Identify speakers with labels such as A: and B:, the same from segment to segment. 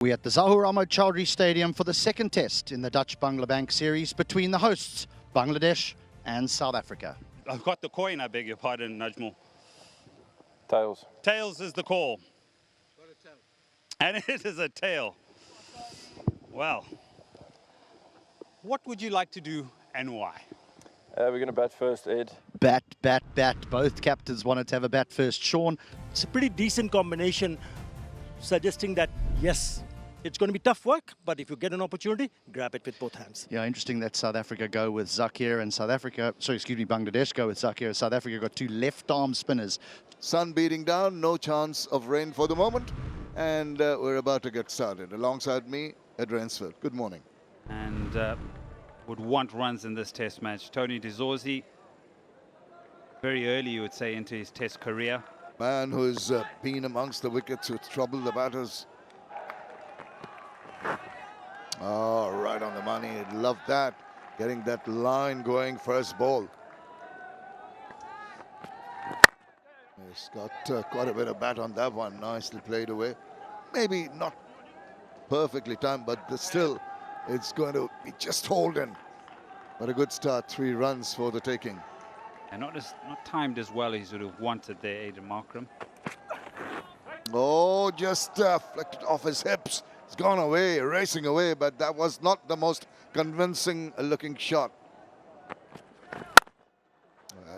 A: We're at the Zahur Ahmad Chowdhury Stadium for the second test in the Dutch Banglabank series between the hosts, Bangladesh and South Africa.
B: I've got the coin, I beg your pardon, Najmul.
C: Tails.
B: Tails is the call. And it is a tail. Well, what would you like to do and why?
C: We're going to bat first, Ed.
A: Bat, bat, bat. Both captains wanted to have a bat first. Sean?
D: It's a pretty decent combination, suggesting that, yes, it's going to be tough work, but if you get an opportunity, grab it with both hands.
A: Yeah, interesting that South Africa go with Zakir and Bangladesh go with Zakir. South Africa got two left-arm spinners.
E: Sun beating down, no chance of rain for the moment. And we're about to get started. Alongside me, Ed Rainsford. Good morning.
B: And would want runs in this test match. Tony Zorzi, very early, you would say, into his test career.
E: Man who's been amongst the wickets, who's troubled the batters. Oh, right on the money. Love that. Getting that line going first ball. He's got quite a bit of bat on that one. Nicely played away. Maybe not perfectly timed, but still, it's going to be just holding. But a good start. 3 runs for the taking.
B: And not timed as well as he would have wanted there, Aiden Markram.
E: Oh, just flicked it off his hips. It's gone away, racing away, but that was not the most convincing looking shot.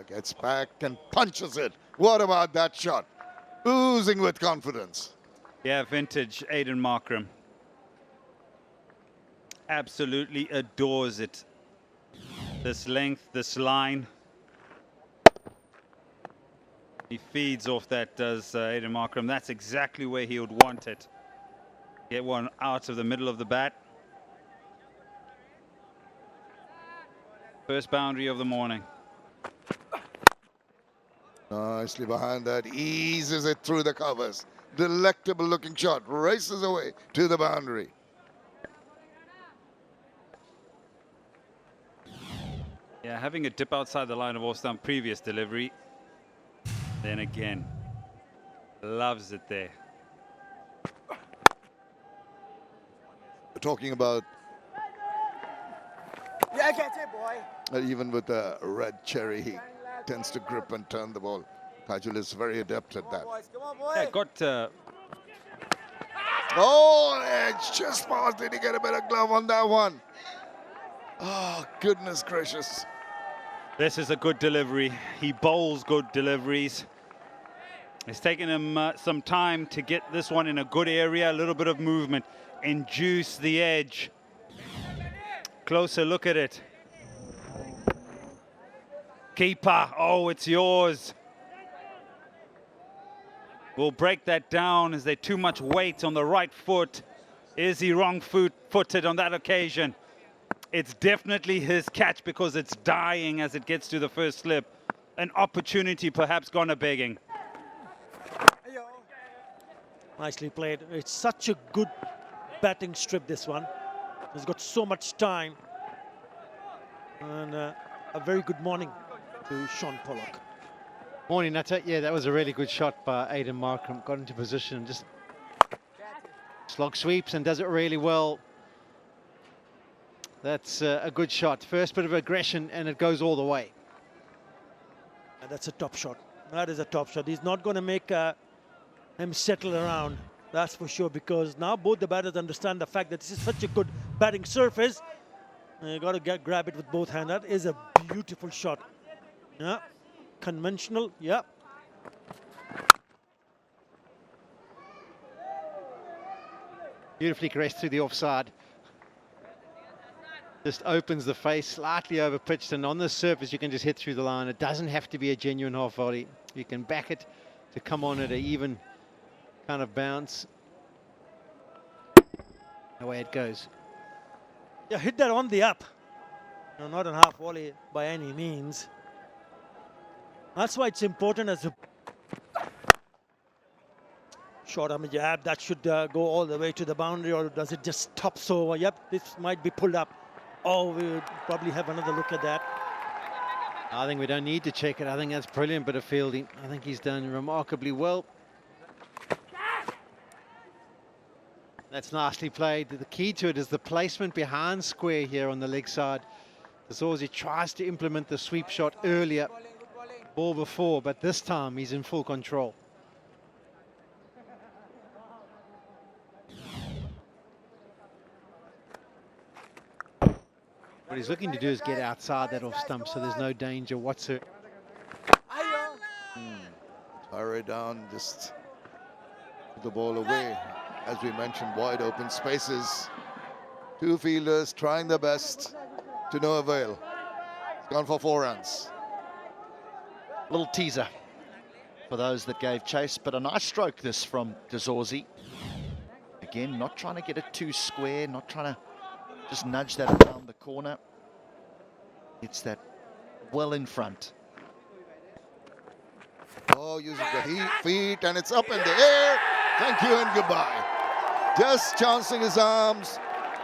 E: Gets back and punches it. What about that shot? Oozing with confidence.
B: Yeah, vintage Aiden Markram. Absolutely adores it. This length, this line. He feeds off that, does Aiden Markram. That's exactly where he would want it. Get one out of the middle of the bat. First boundary of the morning.
E: Nicely behind that, eases it through the covers. Delectable looking shot, races away to the boundary.
B: Yeah, having a dip outside the line of off-stump previous delivery. Then again, loves it there.
E: We're talking about even with the red cherry, he tends to grip and turn the ball. Tajul is very adept at that.
B: Yeah, got
E: oh, edge just passed. Did he get a better glove on that one? Oh, goodness gracious.
B: This is a good delivery. He bowls good deliveries. It's taken him some time to get this one in a good area, a little bit of movement, induce the edge. Closer look at it. Keeper, oh, it's yours. We'll break that down. Is there too much weight on the right foot? Is he wrong-footed on that occasion? It's definitely his catch because it's dying as it gets to the first slip. An opportunity perhaps gone a-begging.
D: Nicely played. It's such a good batting strip, this one. He's got so much time. And a very good morning to Sean Pollock.
F: Morning, Nutter. Yeah, that was a really good shot by Aiden Markram. Got into position and just slog sweeps and does it really well. That's a good shot. First bit of aggression and it goes all the way.
D: And that's a top shot. That is a top shot. He's not going to make him settle around. That's for sure, because now both the batters understand the fact that this is such a good batting surface. You got to grab it with both hands. That is a beautiful shot. Yeah, conventional. Yeah.
F: Beautifully caressed through the offside. Just opens the face, slightly over pitched, and on the surface you can just hit through the line. It doesn't have to be a genuine half volley. You can back it to come on at an even kind of bounce. Away it goes.
D: Yeah, hit that on the up. No, not a half volley by any means. That's why it's important as a short arm jab. That should go all the way to the boundary, or does it just stop? So, yep, this might be pulled up. Oh, we'll probably have another look at that.
F: I think we don't need to check it. I think that's brilliant bit of fielding. I think he's done remarkably well. That's nicely played. The key to it is the placement behind square here on the leg side. Zorzi tries to implement the sweep shot earlier, ball before, but this time he's in full control. What he's looking to do is get outside that off stump, so there's no danger whatsoever.
E: Hurry down, just put the ball away. As we mentioned, wide open spaces. Two fielders trying their best to no avail. It's gone for 4 runs.
A: Little teaser for those that gave chase, but a nice stroke this from Zorzi. Again, not trying to get it too square, not trying to just nudge that around the corner. It's that well in front.
E: Oh, uses the feet, and it's up in the air. Thank you and goodbye. Just chancing his arms,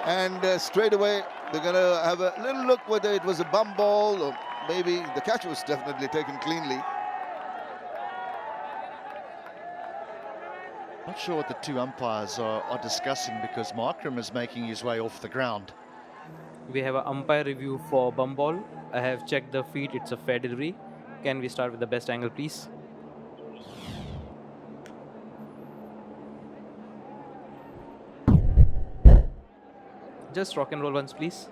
E: and straight away they're going to have a little look whether it was a bum ball or maybe the catch was definitely taken cleanly.
A: Not sure what the two umpires are discussing, because Markram is making his way off the ground.
G: We have an umpire review for bum ball. I have checked the feet, it's a fair delivery. Can we start with the best angle, please? Just rock and roll once, please.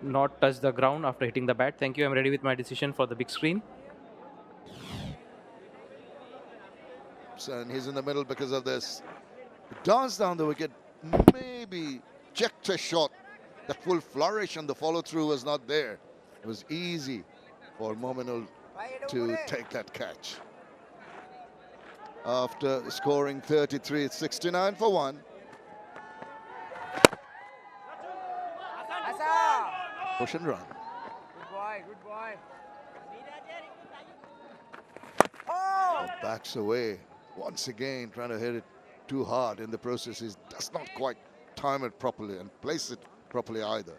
G: Not touch the ground after hitting the bat. Thank you. I'm ready with my decision for the big screen.
E: And he's in the middle because of this. Dance down the wicket, maybe checked a shot. The full flourish and the follow-through was not there. It was easy for Mominul to take that catch. After scoring 33, it's 69 for 1. Push and run.
H: Good boy, good boy.
E: Backs away once again, trying to hit it too hard. In the process, he does not quite time it properly and place it properly either.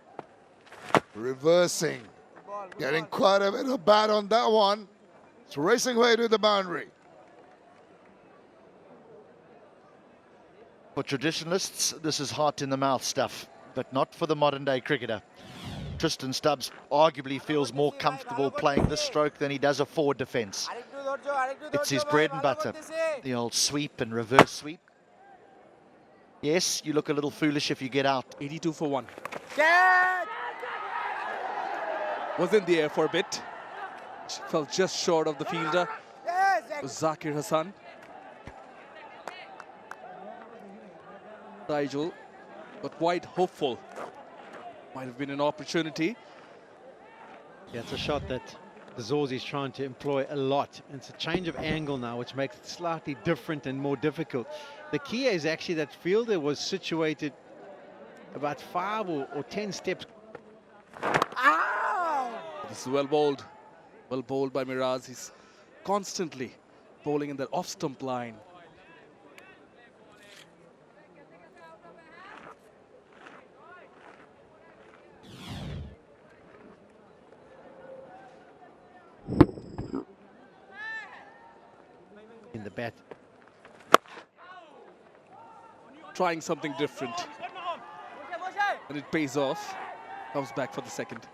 E: Reversing, getting quite a bit of bat on that one. It's racing away to the boundary.
A: For traditionalists, this is heart in the mouth stuff, but not for the modern day cricketer. Tristan Stubs arguably feels more comfortable playing this stroke than he does a forward defence. It's his bread and butter, the old sweep and reverse sweep. Yes, you look a little foolish if you get out.
I: 82 for 1.
H: Catch!
I: Was in the air for a bit. Fell just short of the fielder. It was Zakir Hassan. Nigel, but quite hopeful. Might have been an opportunity.
F: Yeah, it's a shot that Zorzi is trying to employ a lot. And it's a change of angle now, which makes it slightly different and more difficult. The key is actually that fielder was situated about 5 or 10 steps.
H: Ow!
I: This is well bowled. Well bowled by Miraz. He's constantly bowling in that off-stump line.
F: In the bat.
I: Trying something different. And it pays off. Comes back for the second.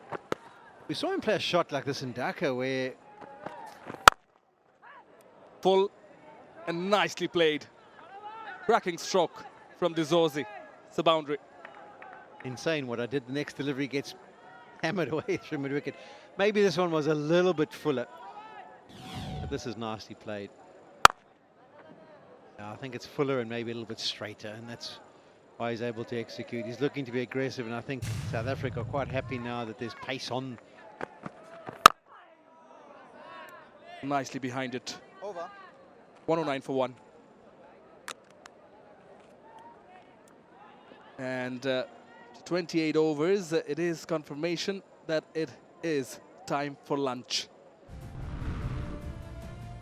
F: We saw him play a shot like this in Dhaka, where
I: Full and nicely played. Cracking stroke from the Zorzi. It's a boundary.
F: insane what I did. The next delivery gets hammered away from mid-wicket. Maybe this one was a little bit fuller. But this is nicely played. I think it's fuller and maybe a little bit straighter, and that's why he's able to execute. He's looking to be aggressive, and I think South Africa are quite happy now that there's pace on.
I: Nicely behind it.
H: Over.
I: 109 for 1. And 28 overs, it is confirmation that it is time for lunch.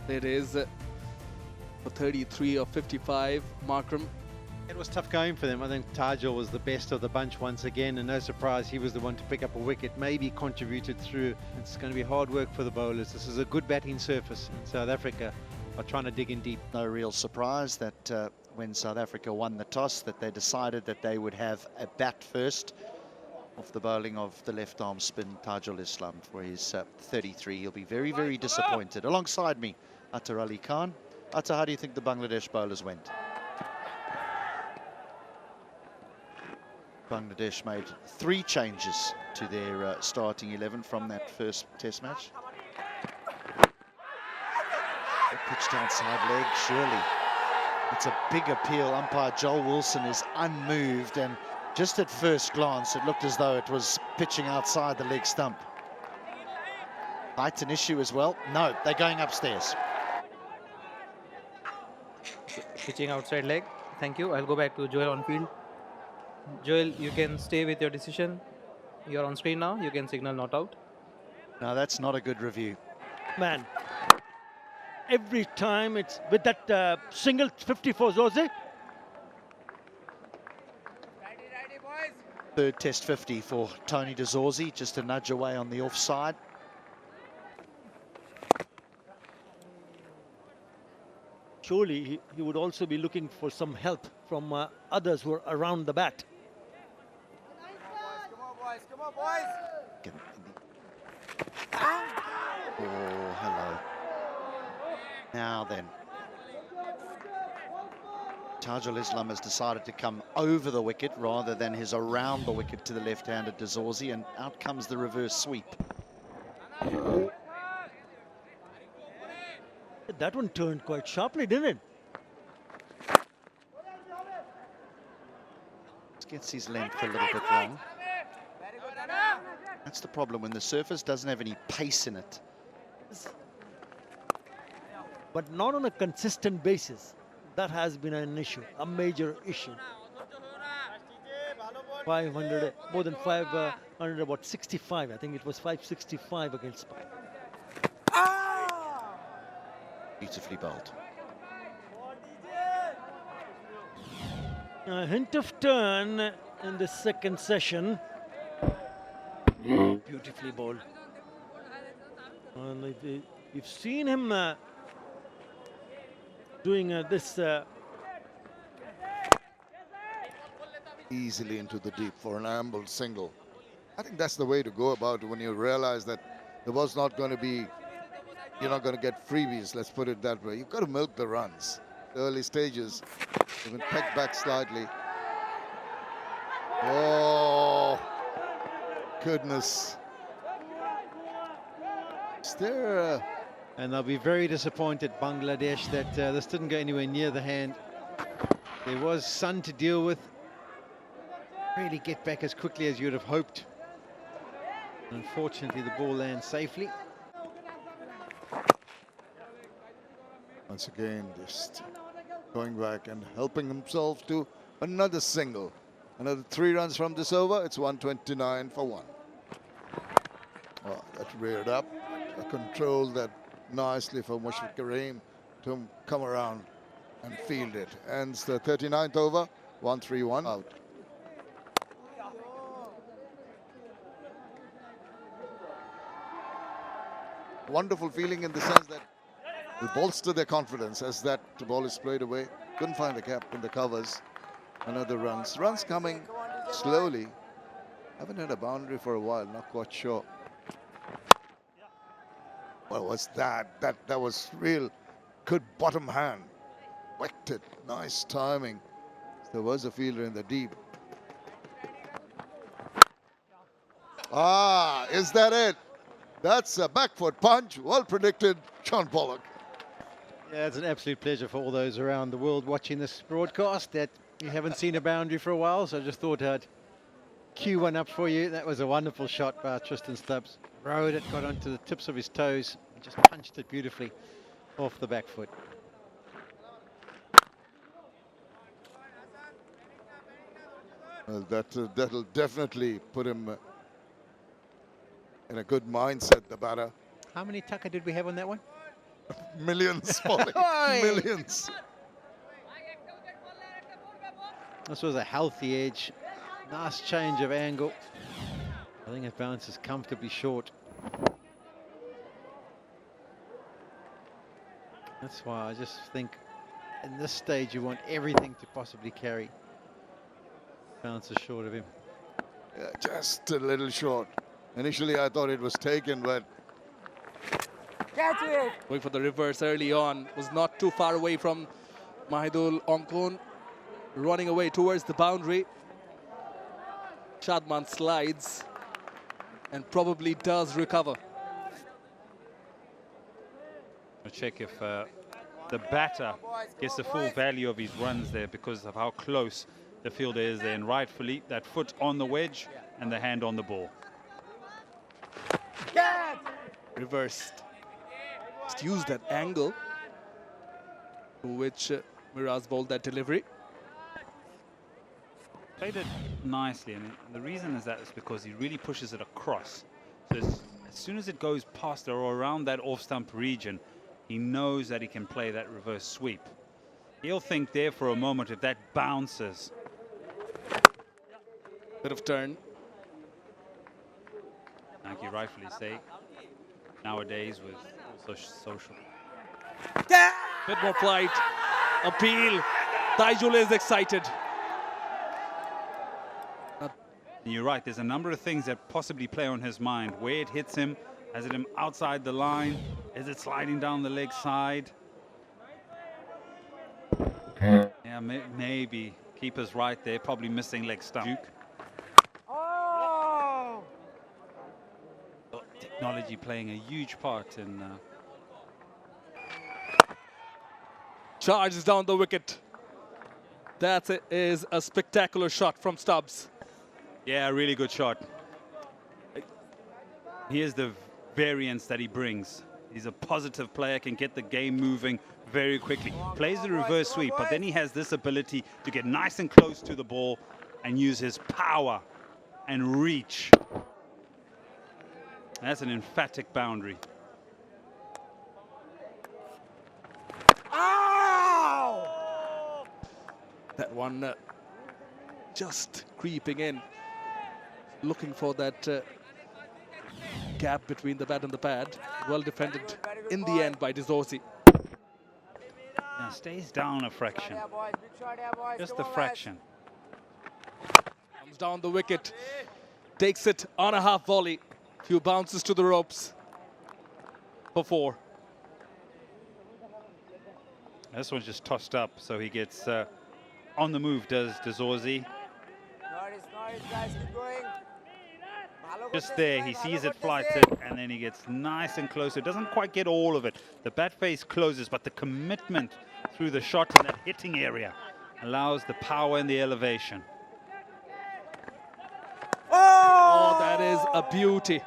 I: It is for 33 of 55, Markram.
F: It was tough going for them. I think Tajul was the best of the bunch once again, and no surprise he was the one to pick up a wicket, maybe contributed through. It's going to be hard work for the bowlers. This is a good batting surface, and South Africa are trying to dig in deep.
A: No real surprise that when South Africa won the toss that they decided that they would have a bat first off the bowling of the left arm spin Tajul Islam for his 33. He'll be very, very disappointed. Alongside me, Attar Ali Khan. Attar, how do you think the Bangladesh bowlers went? Bangladesh made 3 changes to their starting 11 from that first test match. Pitched outside leg, surely. It's a big appeal. Umpire Joel Wilson is unmoved, and just at first glance, it looked as though it was pitching outside the leg stump. Height an issue as well? No, they're going upstairs.
G: Pitching outside leg. Thank you. I'll go back to Joel on field. Joel, you can stay with your decision. You're on screen now. You can signal not out.
A: No, that's not a good review.
D: Man, every time it's with that single 54 Zorzi.
H: Righty, boys.
A: Third test 50 for Tony de Zorzi, just a nudge away on the offside.
D: Surely he would also be looking for some help from others who are around the bat.
H: Come on, boys. Come on, boys.
A: Oh, hello. Now then. Tajul Islam has decided to come over the wicket rather than his around the wicket to the left-handed de Zorzi, and out comes the reverse sweep.
D: That one turned quite sharply, didn't it?
A: Gets his length a little bit wrong.
H: Very good, Anna.
A: That's the problem when the surface doesn't have any pace in it.
D: But not on a consistent basis. That has been an issue, a major issue. 500, more than 500, about 65. I think it was 565 against Spain.
A: Beautifully bowled.
D: A hint of turn in the second session. Beautifully bowled. And you've seen him doing this.
E: Easily into the deep for an ambled single. I think that's the way to go about it when you realize that there was not going to be, you're not going to get freebies, let's put it that way. You've got to milk the runs. The early stages, they've been pegged back slightly. Oh, goodness. Is there
F: And they'll be very disappointed, Bangladesh, that this didn't go anywhere near the hand. There was sun to deal with. Really get back as quickly as you'd have hoped. Unfortunately, the ball lands safely.
E: once again just going back and helping himself to another single. Another 3 runs from this over. It's 129 for 1. Oh, that reared up. Controlled that nicely for Mushfiq Kareem to come around and field it. Ends the 39th over, 131 out. Wonderful feeling in the sense that will bolster their confidence as that ball is played away. Couldn't find a gap in the covers. Another runs. Runs coming slowly. Haven't had a boundary for a while, not quite sure. What was that? That was real good bottom hand. Whacked it. Nice timing. There was a fielder in the deep. Ah, is that it? That's a back foot punch. Well predicted, Sean Pollock.
F: Yeah, it's an absolute pleasure for all those around the world watching this broadcast that you haven't seen a boundary for a while, so I just thought I'd cue one up for you. That was a wonderful shot by Tristan Stubs. Rode it, got onto the tips of his toes, and just punched it beautifully off the back foot.
E: Well, that'll definitely put him in a good mindset, the batter.
F: How many tucker did we have on that one?
E: Millions, Polly. Millions.
F: This was a healthy edge. Nice change of angle. I think it bounces comfortably short. That's why I just think in this stage, you want everything to possibly carry. Bounces short of him.
E: Yeah, just a little short. Initially, I thought it was taken, but
H: Catch it.
I: Going for the reverse early on. Was not too far away from Mahidul Onkon. Running away towards the boundary. Shadman slides and probably does recover.
B: I'll check if the batter gets the full value of his runs there because of how close the fielder is there. And rightfully, that foot on the wedge and the hand on the ball.
I: Reversed. Just use that angle to which Miraz bowled that delivery.
B: Played it nicely, and the reason is that is because he really pushes it across. So as soon as it goes past or around that off-stump region, he knows that he can play that reverse sweep. He'll think there for a moment if that bounces.
I: Bit of turn.
B: Like you rightfully say, nowadays with social.
I: Bit more flight. Appeal. Taijul is excited.
B: And you're right, there's a number of things that possibly play on his mind. Where it hits him, has it him outside the line? Is it sliding down the leg side? Yeah, maybe. Keeper's right there, probably missing leg stump. Duke.
H: Oh!
B: Technology playing a huge part in...
I: Charges down the wicket. That is a spectacular shot from Stubs.
B: Yeah, a really good shot. Here's the variance that he brings. He's a positive player, can get the game moving very quickly. Plays the reverse sweep, but then he has this ability to get nice and close to the ball and use his power and reach. That's an emphatic boundary.
H: Ow!
I: That one just creeping in. Looking for that gap between the bat and the pad. Well defended in the end by Zorzi.
B: Now stays down a fraction.
H: Yeah, boys. Big shot, yeah, boys.
B: Just
H: Come
B: a
H: on,
B: fraction.
I: Comes down the wicket. Takes it on a half volley. Few bounces to the ropes for 4.
B: This one's just tossed up, so he gets on the move, does Zorzi.
H: Nice, guys. Keep going.
B: Just there, he sees it flighted, and then he gets nice and close. It doesn't quite get all of it. The bat face closes, but the commitment through the shot in that hitting area allows the power and the elevation.
I: Oh, that is a beauty.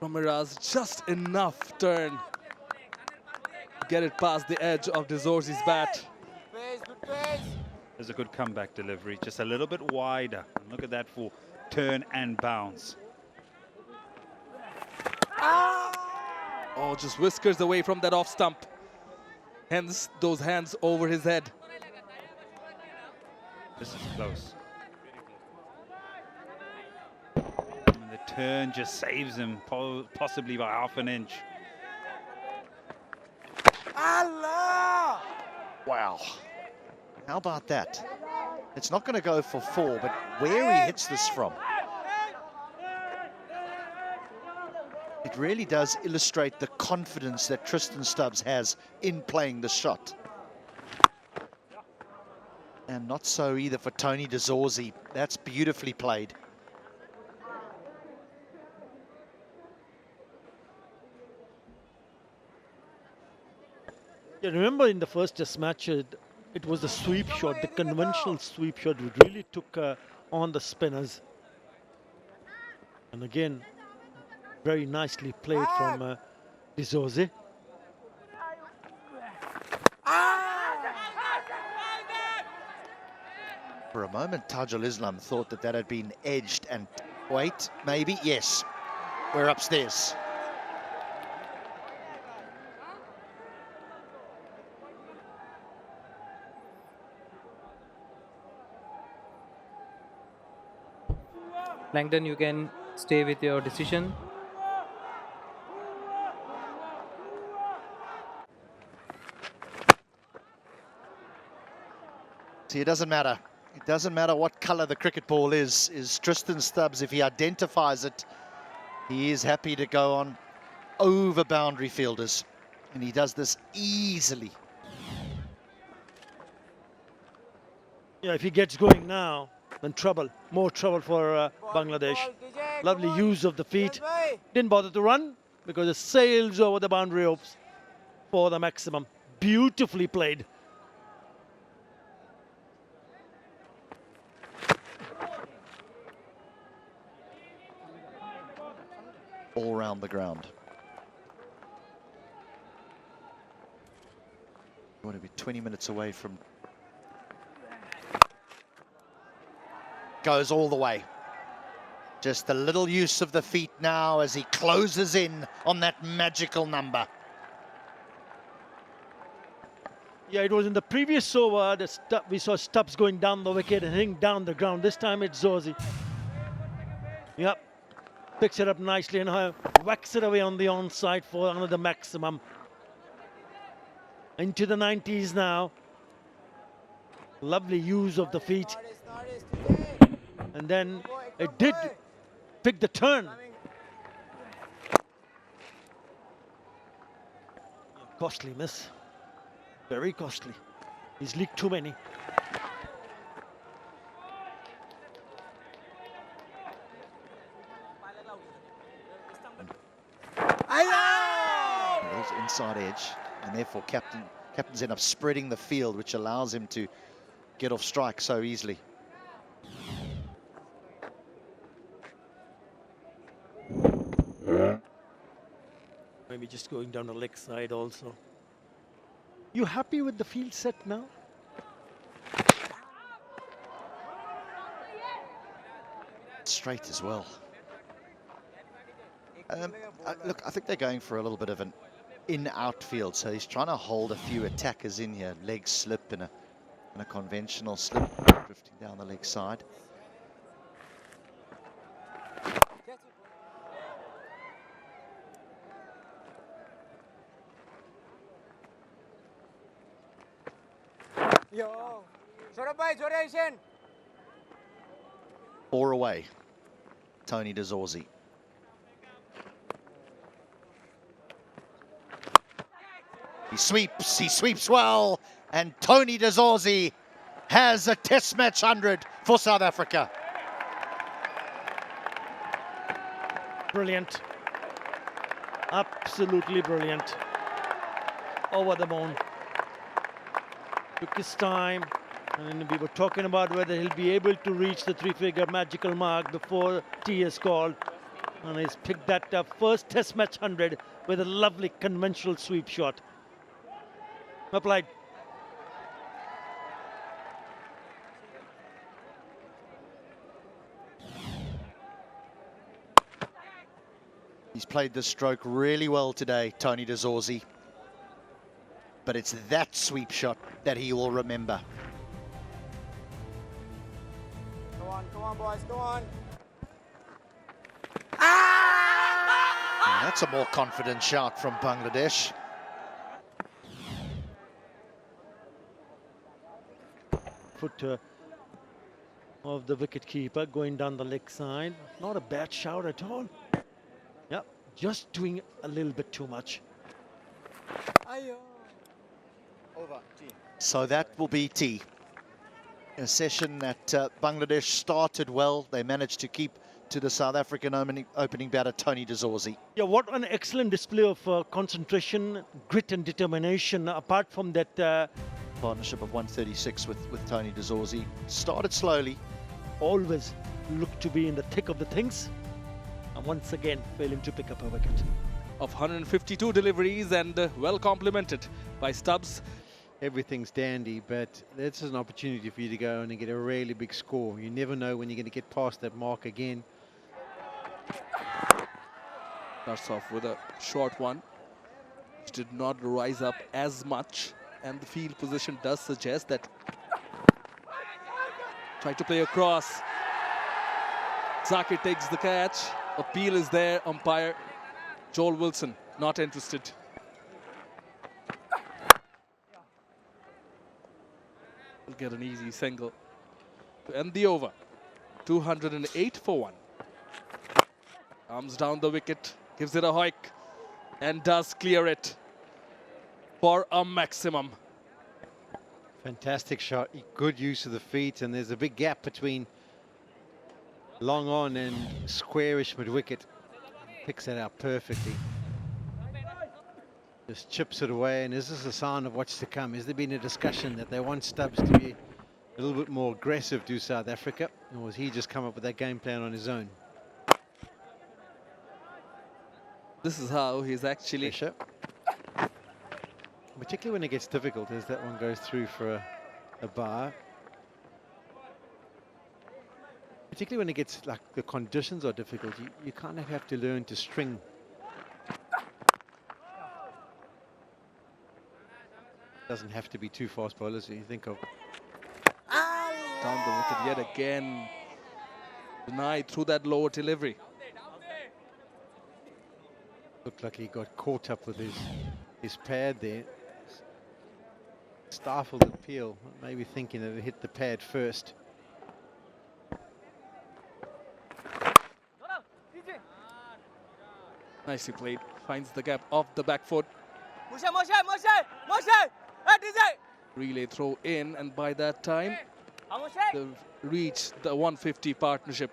I: From Miraz, just enough turn to get it past the edge of Zorzi's bat.
H: Good pace.
B: There's a good comeback delivery, just a little bit wider. And look at that for turn and bounce.
I: Oh, just whiskers away from that off stump. Hence, those hands over his head.
B: This is close. And the turn just saves him, possibly by half an inch.
H: Allah!
A: Wow. How about that? It's not going to go for 4, but where he hits this from, it really does illustrate the confidence that Tristan Stubs has in playing the shot. And not so either for Tony Zorzi. That's beautifully played.
D: Yeah, remember in the first test match, it was the sweep shot, the conventional sweep shot, which really took on the spinners. And again, very nicely played from Zorzi.
A: For a moment, Tajul Islam thought that that had been edged and... Wait, maybe? Yes. We're upstairs.
G: Langdon, you can stay with your decision.
A: See, it doesn't matter. It doesn't matter what colour the cricket ball is Tristan Stubs, if he identifies it, he is happy to go on over boundary fielders. And he does this easily.
D: Yeah, if he gets going now, then trouble. More trouble for Bangladesh. Lovely use of the feet. Didn't bother to run because it sails over the boundary ropes for the maximum. Beautifully played.
A: All round the ground. You want to be 20 minutes away from... Goes all the way. Just a little use of the feet now as he closes in on that magical number.
D: Yeah, it was in the previous over that we saw Stubs going down the wicket and hitting down the ground. This time it's Zorzi. Yep. Picks it up nicely and whacks it away on the onside for another maximum. Into the 90s now. Lovely use of the feet. And then it did pick the turn. Costly miss. Very costly. He's leaked too many.
A: There's inside edge, and therefore captains end up spreading the field, which allows him to get off strike so easily.
D: Maybe just going down the leg side also. You happy with the field set now?
A: Straight as well. Look, I think they're going for a little bit of an in-out field, so he's trying to hold a few attackers in here. Leg slip and a conventional slip, drifting down the leg side.
H: Yo, Saurabh bhai, duration.
A: 4 away. Tony Zorzi. He sweeps well, and Tony Zorzi has a Test match 100 for South Africa.
D: Brilliant. Absolutely brilliant. Over the moon. Took his time, and we were talking about whether he'll be able to reach the 3-figure magical mark before tea is called. And he's picked that first Test match 100 with a lovely conventional sweep shot. Applied.
A: He's played this stroke really well today, Tony Zorzi. But it's that sweep shot that he will remember.
H: Come on, boys, come on.
A: And that's a more confident shot from Bangladesh.
D: Foot of the wicket keeper going down the leg side. Not a bad shout at all. Yep, just doing a little bit too much.
A: So that will be tea. A session that Bangladesh started well. They managed to keep to the South African opening batter, Tony Zorzi.
D: Yeah, what an excellent display of concentration, grit and determination. Apart from that
A: Partnership of 136 with Tony Zorzi. Started slowly.
D: Always looked to be in the thick of the things. And once again, failing to pick up a wicket.
I: Of 152 deliveries and well complemented by Stubs.
F: Everything's dandy, but this is an opportunity for you to go and get a really big score. You never know when you're going to get past that mark again.
I: Starts off with a short one, which did not rise up as much, and the field position does suggest that. Try to play across. Zakir takes the catch. Appeal is there. Umpire Joel Wilson not interested. Will get an easy single to end the over. 208 for 1. Comes down the wicket, gives it a hike, and does clear it for a maximum.
F: Fantastic shot, good use of the feet, and there's a big gap between long on and squarish mid-wicket. Picks that out perfectly. Just chips it away, and is this a sign of what's to come? Has there been a discussion that they want Stubbs to be a little bit more aggressive to South Africa, or has he just come up with that game plan on his own?
I: This is how he's actually...
F: Pressure. Particularly when it gets difficult, as that one goes through for a bar. Particularly when it gets, like, the conditions are difficult, you kind of have to learn to string. Doesn't have to be two fast bowlers you think of.
I: Down the wicket yet again. Denied through that lower delivery.
F: Looked like he got caught up with his pad there. Stifled the peel, maybe thinking that it hit the pad first.
I: Nicely played. Finds the gap off the back foot. Relay throw in, and by that time, they've reached the 150 partnership.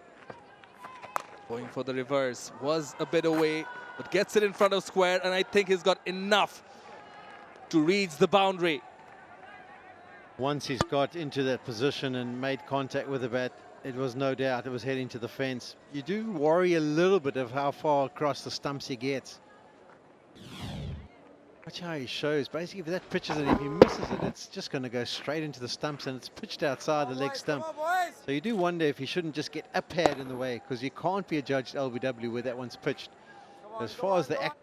I: Going for the reverse. Was a bit away, but gets it in front of square, and I think he's got enough to reach the boundary.
F: Once he's got into that position and made contact with the bat, it was no doubt it was heading to the fence. You do worry a little bit of how far across the stumps he gets. Watch how he shows. Basically, if that pitches it, if he misses it, it's just going to go straight into the stumps, and it's pitched outside the leg stump. So you do wonder if he shouldn't just get a pad in the way, because you can't be adjudged LBW where that one's pitched. As far as the act...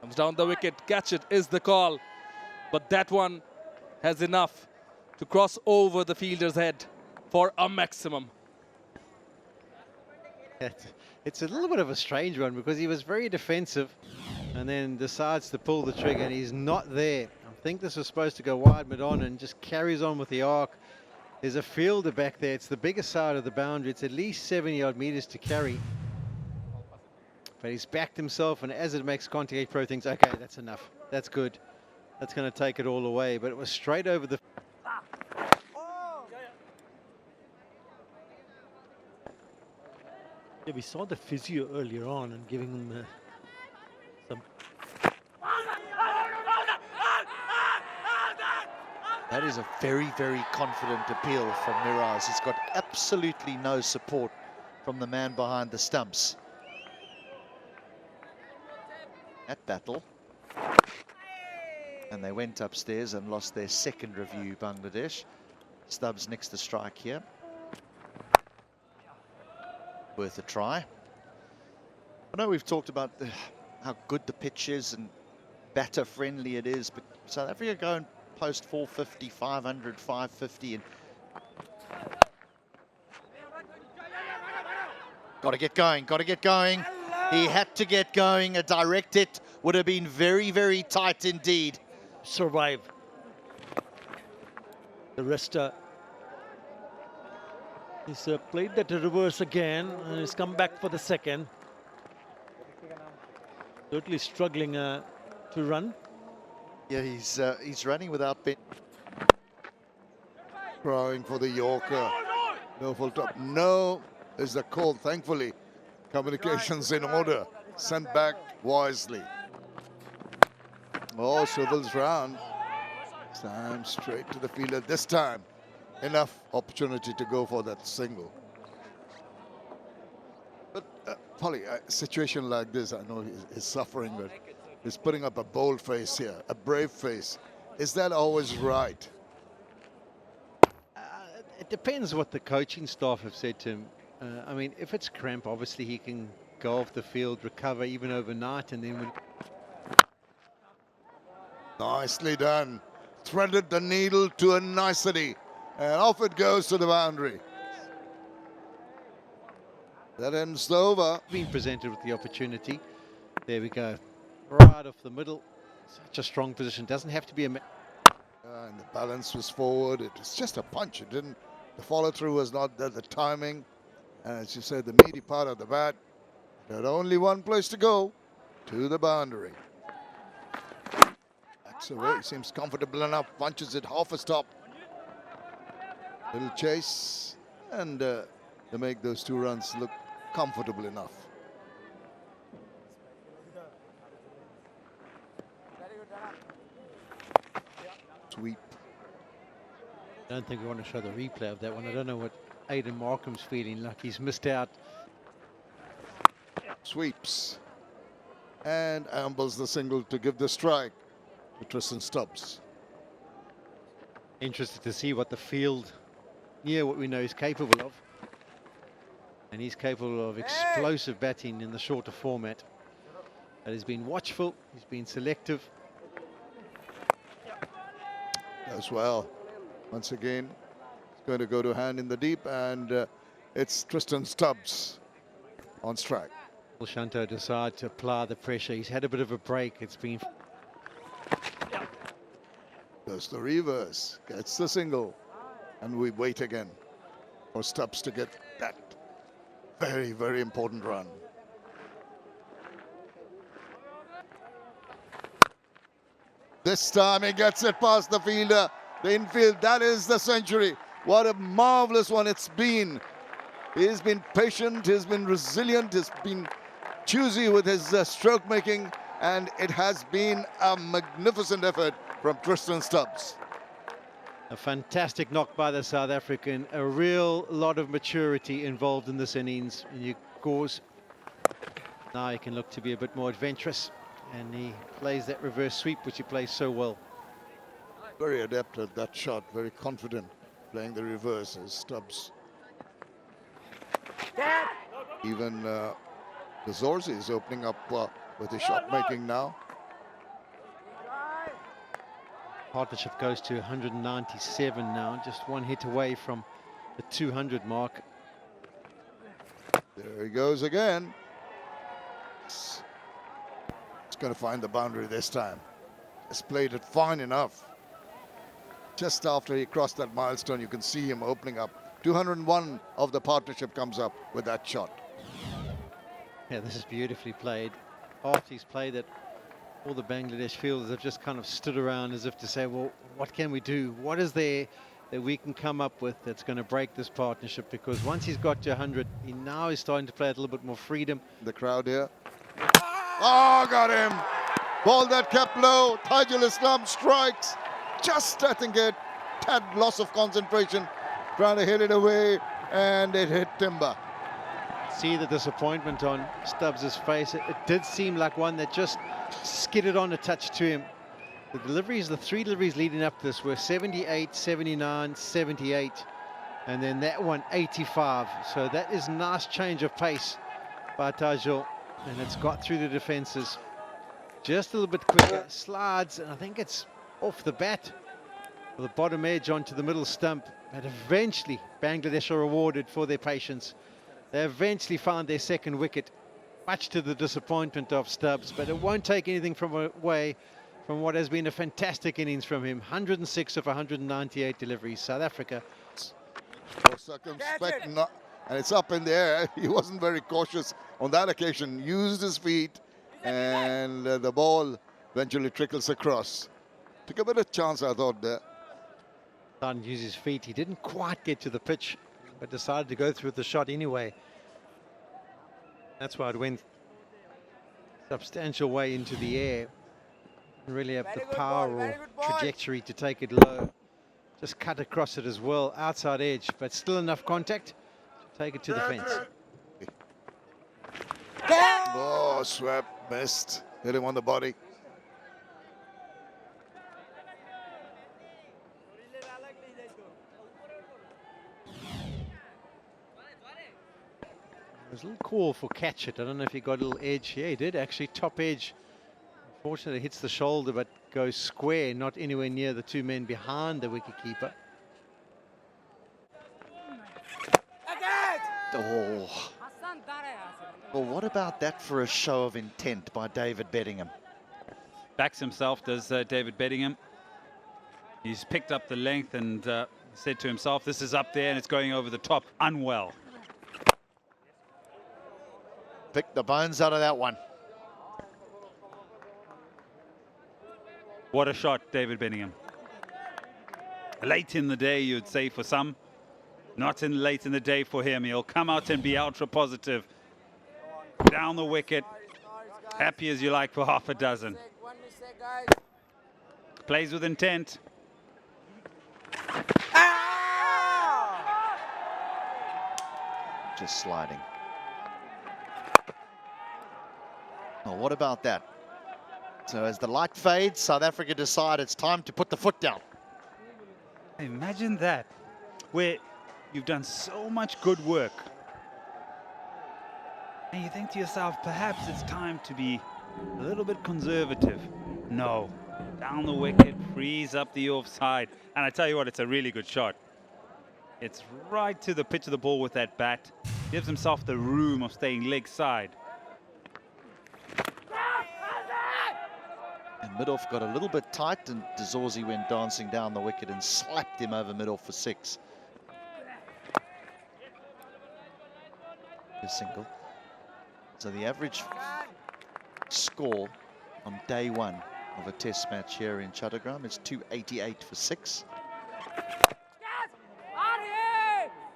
I: Comes down the wicket. Catch it is the call. But that one has enough to cross over the fielder's head for a maximum.
F: It's a little bit of a strange one, because he was very defensive and then decides to pull the trigger, and he's not there. I think this was supposed to go wide mid-on and just carries on with the arc. There's a fielder back there. It's the bigger side of the boundary. It's at least 70-odd meters to carry. But he's backed himself, and as it makes contact, Pro thinks, okay, that's enough. That's good. That's going to take it all away. But it was straight over the...
D: Yeah, we saw the physio earlier on and giving him some...
A: That is a very, very confident appeal from Miraz. He's got absolutely no support from the man behind the stumps. At battle. And they went upstairs and lost their second review, Bangladesh. Stubbs next to strike here. Worth a try. I know we've talked about how good the pitch is and batter friendly it is, but South Africa go and post 450, 500, 550, and got to get going, got to get going. He had to get going. A direct hit would have been very, very tight indeed.
D: Survive. The rester. He's played that reverse again, and he's come back for the second. Totally struggling to run.
A: Yeah, he's running without bit.
E: Trying for the Yorker. No full top. No is the call. Thankfully, communications in order. Sent back wisely. Oh, swivels round. Sam straight to the fielder. This time, enough opportunity to go for that single. But Polly, a situation like this, I know he's suffering, but he's putting up a bold face here, a brave face. Is that always right?
F: It depends what the coaching staff have said to him. I mean, if it's cramp, obviously he can go off the field, recover even overnight, and then when...
E: Nicely done. Threaded the needle to a nicety. And off it goes to the boundary. That ends the over.
F: Being presented with the opportunity. There we go. Right off the middle. Such a strong position. Doesn't have to be a...
E: And the balance was forward. It was just a punch. It didn't. The follow-through was not there. The timing, and as you said, the meaty part of the bat. It had only one place to go, to the boundary. That's away. He seems comfortable enough. Punches it half a stop. Little chase, and to make those 2 runs look comfortable enough. Sweep.
F: I don't think we want to show the replay of that one. I don't know what Aidan Markham's feeling like. He's missed out.
E: Sweeps. And ambles the single to give the strike to Tristan Stubs.
F: Interested to see what the field, what we know he's capable of. And he's capable of explosive batting in the shorter format. But he's been watchful, he's been selective.
E: As well. Once again, it's going to go to hand in the deep, and it's Tristan Stubs on strike.
F: Will Shanto decide to apply the pressure? He's had a bit of a break. It's been...
E: Goes the reverse, gets the single, and we wait again for Stubs to get that very, very important run. This time he gets it past the fielder, the infield. That is the century. What a marvelous one it's been. He's been patient, he's been resilient, he's been choosy with his stroke making, and it has been a magnificent effort from Tristan Stubs.
F: A fantastic knock by the South African. A real lot of maturity involved in this innings. And you course, now he can look to be a bit more adventurous. And he plays that reverse sweep, which he plays so well.
E: Very adept at that shot, very confident playing the reverse as Stubs. Even the Zorzi is opening up with his shot making now.
F: Partnership goes to 197 now, just 1 hit away from the 200 mark.
E: There he goes again. It's going to find the boundary this time. He's played it fine enough. Just after he crossed that milestone, you can see him opening up. 201 of the partnership comes up with that shot.
F: Yeah, this is beautifully played. After he's played it, all the Bangladesh fielders have just kind of stood around as if to say, well, what can we do? What is there that we can come up with that's going to break this partnership? Because once he's got to 100, he now is starting to play at a little bit more freedom.
E: The crowd here. Oh, got him. Ball that kept low. Tajul Islam strikes. Just, I think, a tad loss of concentration. Trying to hit it away, and it hit timber.
F: See the disappointment on Stubbs' face. It did seem like one that just skidded on a touch to him. The deliveries, the 3 deliveries leading up to this were 78, 79, 78, and then that one 85. So that is a nice change of pace by Tajul, and it's got through the defenses just a little bit quicker. Slides, and I think it's off the bat with the bottom edge onto the middle stump. But eventually Bangladesh are rewarded for their patience. They eventually found their second wicket, much to the disappointment of Stubbs, but it won't take anything away from what has been a fantastic innings from him. 106 of 198 deliveries. South Africa.
E: More circumspect, and it's up in the air. He wasn't very cautious on that occasion. Used his feet, and the ball eventually trickles across. Took a bit of chance, I thought, there.
F: Started to use his feet. He didn't quite get to the pitch, but decided to go through the shot anyway. That's why it went substantial way into the air. Didn't really have the power or trajectory to take it low. Just cut across it as well, outside edge, but still enough contact to take it to the fence.
E: Oh, swept, missed, hit him on the body.
F: There's a little call for catch it. I don't know if he got a little edge. Yeah, he did actually, top edge. Unfortunately, it hits the shoulder, but goes square, not anywhere near the 2 men behind the wicketkeeper.
A: Oh. Well, what about that for a show of intent by David Beddingham?
B: Backs himself, does David Beddingham. He's picked up the length and said to himself, this is up there and it's going over the top. Unwell.
A: Pick the bones out of that one.
B: What a shot, David Benningham. Late in the day, you'd say, for some. Not late in the day for him. He'll come out and be ultra positive. Down the wicket. Happy as you like for half a dozen. Plays with intent.
A: Just sliding. Oh, what about that? So as the light fades, South Africa decide it's time to put the foot down.
B: Imagine that, where you've done so much good work. And you think to yourself, perhaps it's time to be a little bit conservative. No, down the wicket, frees up the offside. And I tell you what, it's a really good shot. It's right to the pitch of the ball with that bat. Gives himself the room of staying leg side.
A: And mid-off got a little bit tight, and Zorzi went dancing down the wicket and slapped him over mid-off for 6. A single. So the average score on day 1 of a test match here in Chattogram is 288 for 6.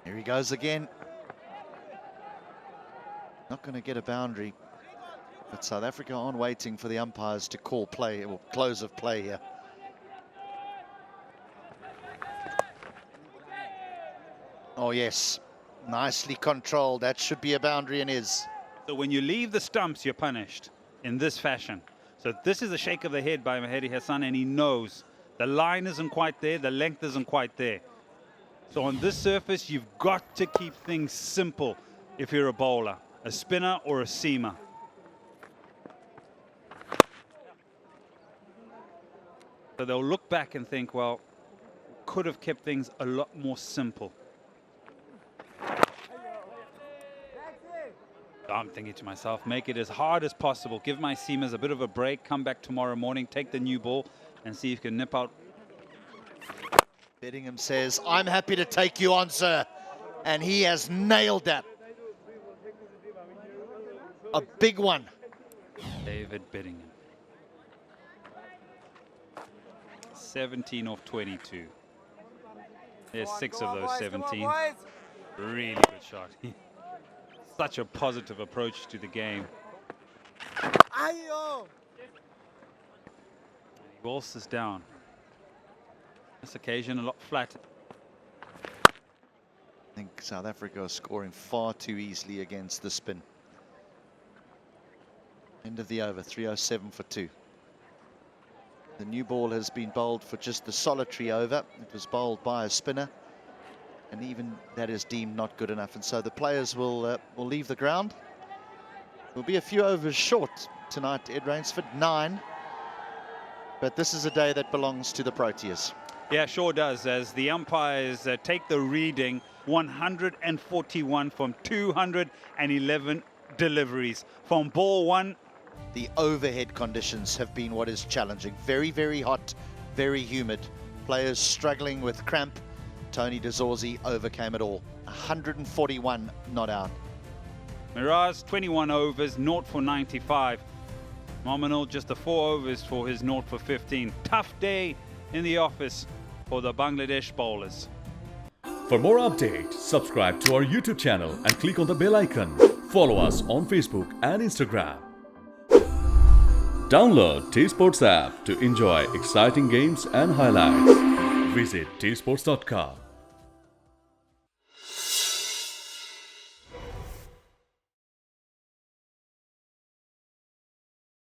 A: Here he goes again. Not going to get a boundary. But South Africa aren't waiting for the umpires to call play or close of play here. Oh yes, nicely controlled. That should be a boundary and is.
B: So when you leave the stumps, you're punished in this fashion. So this is a shake of the head by Mahedi Hassan, and he knows the line isn't quite there, the length isn't quite there. So on this surface, you've got to keep things simple if you're a bowler, a spinner or a seamer. So they'll look back and think, well, could have kept things a lot more simple. I'm thinking to myself, make it as hard as possible. Give my seamers a bit of a break. Come back tomorrow morning, take the new ball, and see if you can nip out.
A: Bedingham says, I'm happy to take you on, sir. And he has nailed that. A big one.
B: David Bedingham. 17 off 22. There's 6 of those 17. Really good shot. Such a positive approach to the game. He waltzes down. This occasion a lot flatter.
A: I think South Africa are scoring far too easily against the spin. End of the over, 307 for 2. The new ball has been bowled for just the solitary over. It was bowled by a spinner, and even that is deemed not good enough. And so the players will leave the ground. Will be a few overs short tonight, Ed Rainsford, 9. But this is a day that belongs to the Proteas.
B: Yeah, sure does, as the umpires take the reading 141 from 211 deliveries. From ball 1,
A: the overhead conditions have been what is challenging. Very, very hot, very humid. Players struggling with cramp. Tony de Zorzi overcame it all. 141 not out.
B: Miraz, 21 overs, 0 for 95. Nominal, just the 4 overs for his 0 for 15. Tough day in the office for the Bangladesh bowlers.
J: For more updates, subscribe to our YouTube channel and click on the bell icon. Follow us on Facebook and Instagram. Download T-Sports app to enjoy exciting games and highlights. Visit tsports.com.